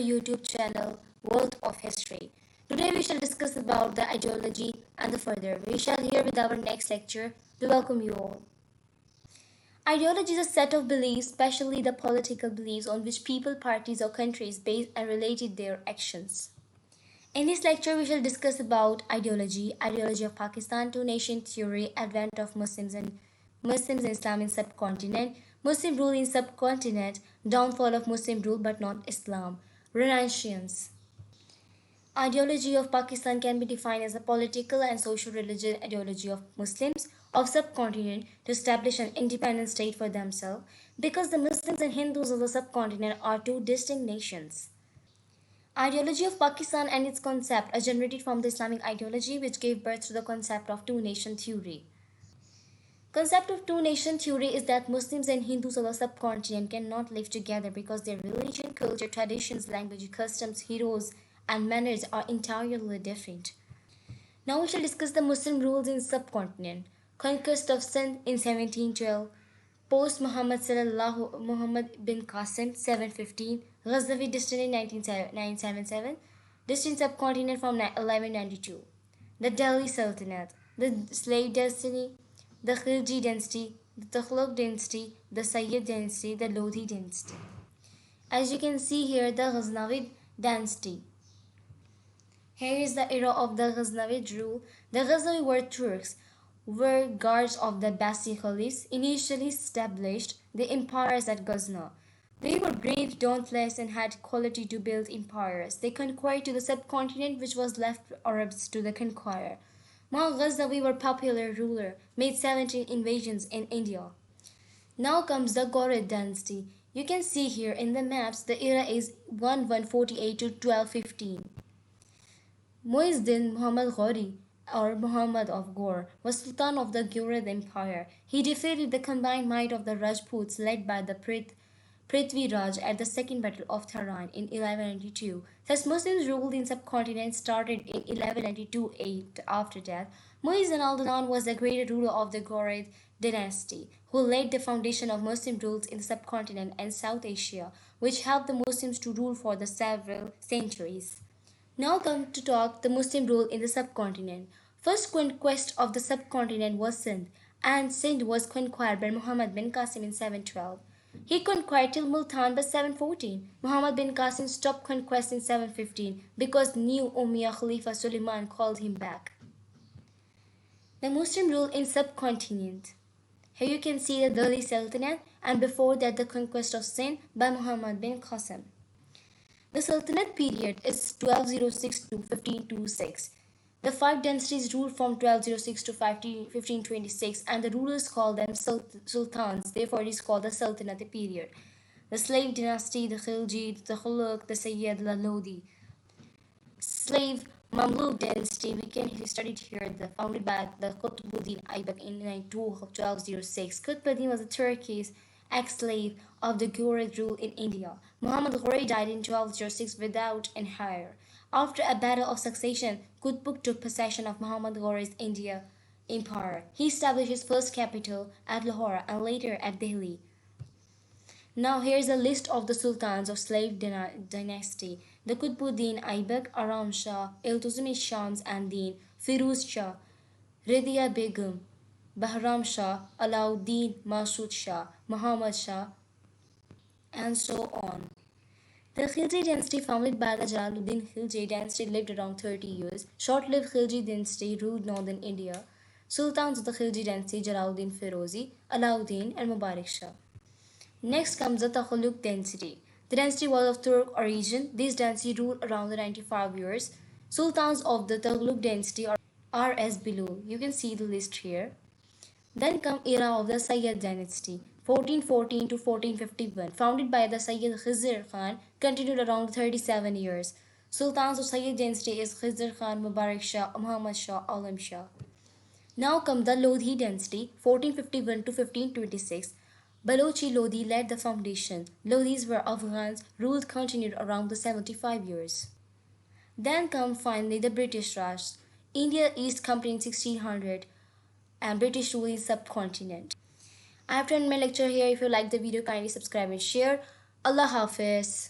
YouTube channel World of History. Today we shall discuss about the ideology and the further. We shall hear with our next lecture. We welcome you all. Ideology is a set of beliefs, especially the political beliefs on which people, parties or countries base and related their actions. In this lecture, we shall discuss about ideology of Pakistan, two-nation theory, advent of Muslims and Islam in subcontinent, Muslim rule in subcontinent, downfall of Muslim rule but not Islam, Renaissance. Ideology of Pakistan can be defined as a political and social religious ideology of Muslims of subcontinent to establish an independent state for themselves because the Muslims and Hindus of the subcontinent are two distinct nations. Ideology of Pakistan and its concept are generated from the Islamic ideology which gave birth to the concept of two-nation theory. Concept of two-nation theory is that Muslims and Hindus of the subcontinent cannot live together because their religion, culture, traditions, language, customs, heroes, and manners are entirely different. Now we shall discuss the Muslim rules in subcontinent. Conquest of Sindh in 1712. Post Muhammad bin Qasim 715. Ghaznavi dynasty in 977. Distant subcontinent from 1192. The Delhi Sultanate. The Slave dynasty. The Khilji dynasty. The Tughlaq dynasty. The Sayyid dynasty. The Lodhi dynasty. As you can see here, the Ghaznavid dynasty. Here is the era of the Ghaznavid rule. The Ghaznavid were Turks, were guards of the Abbasid Caliphs, initially established the empires at Ghazna. They were brave, dauntless, and had quality to build empires. They conquered to the subcontinent which was left Arabs to the conqueror. Muhammad Ghaznavi were popular ruler, made 17 invasions in India. Now comes the Ghurid dynasty. You can see here in the maps the era is 1148 to 1215. Muizuddin Muhammad Ghori, or Muhammad of Ghor, was Sultan of the Ghurid Empire. He defeated the combined might of the Rajputs led by the Prithvi Raj at the Second Battle of Tehran in 1192. Thus, Muslims ruled in subcontinent started in 1192. After that, Muiz al-Adnan was the great ruler of the Ghurid dynasty, who laid the foundation of Muslim rules in the subcontinent and South Asia, which helped the Muslims to rule for the several centuries. Now come to talk the Muslim rule in the subcontinent. First conquest of the subcontinent was Sindh, and Sindh was conquered by Muhammad bin Qasim in 712. He conquered till Multan by 714. Muhammad bin Qasim stopped conquest in 715 because new Umayyad Khalifa Suleiman called him back. The Muslim rule in subcontinent. Here you can see the Delhi Sultanate and before that the conquest of Sindh by Muhammad bin Qasim. The Sultanate period is 1206 to 1526. The five dynasties ruled from 1206 to 1526 and the rulers called them sultans, therefore it is called the Sultanate period. The Slave dynasty, the Khilji, the Tughlaq, the Sayyid, the Lodhi. Slave Mamluk dynasty, we can study here, founded by the Qutbuddin Aybak in 1206. Qutbuddin was a Turkish ex-slave of the Ghurid rule in India. Muhammad Ghori died in 1206 without an heir. After a battle of succession, Qutb took possession of Muhammad Ghori's India empire. He established his first capital at Lahore and later at Delhi. Now here is a list of the sultans of slave dynasty. The Qutbuddin Aybak, Aram Shah, Iltutmish Shams and Din, Firuz Shah, Ridya Begum, Bahram Shah, Alauddin Masud Shah, Muhammad Shah, and so on. The Khilji dynasty, founded by the Jalaluddin Khilji dynasty, lived around 30 years. Short-lived Khilji dynasty ruled northern India. Sultans of the Khilji dynasty, Jalaluddin Firozi, Alauddin, and Mubarak Shah. Next comes the Tughlaq dynasty. The dynasty was of Turk origin. This dynasty ruled around 95 years. Sultans of the Tughlaq dynasty are as below. You can see the list here. Then come era of the Sayyid dynasty, 1414 to 1451, founded by the Sayyid Khizr Khan, continued around 37 years. Sultans of Sayyid dynasty is Khizr Khan, Mubarak Shah, Muhammad Shah, Alam Shah. Now come the Lodhi dynasty, 1451 to 1526. Balochi Lodhi led the foundation. Lodhis were Afghans, ruled continued around the 75 years. Then come finally the British Raj, India East Company in 1600. And British rule in subcontinent. I have to end my lecture here. If you like the video, kindly subscribe and share. Allah Hafiz.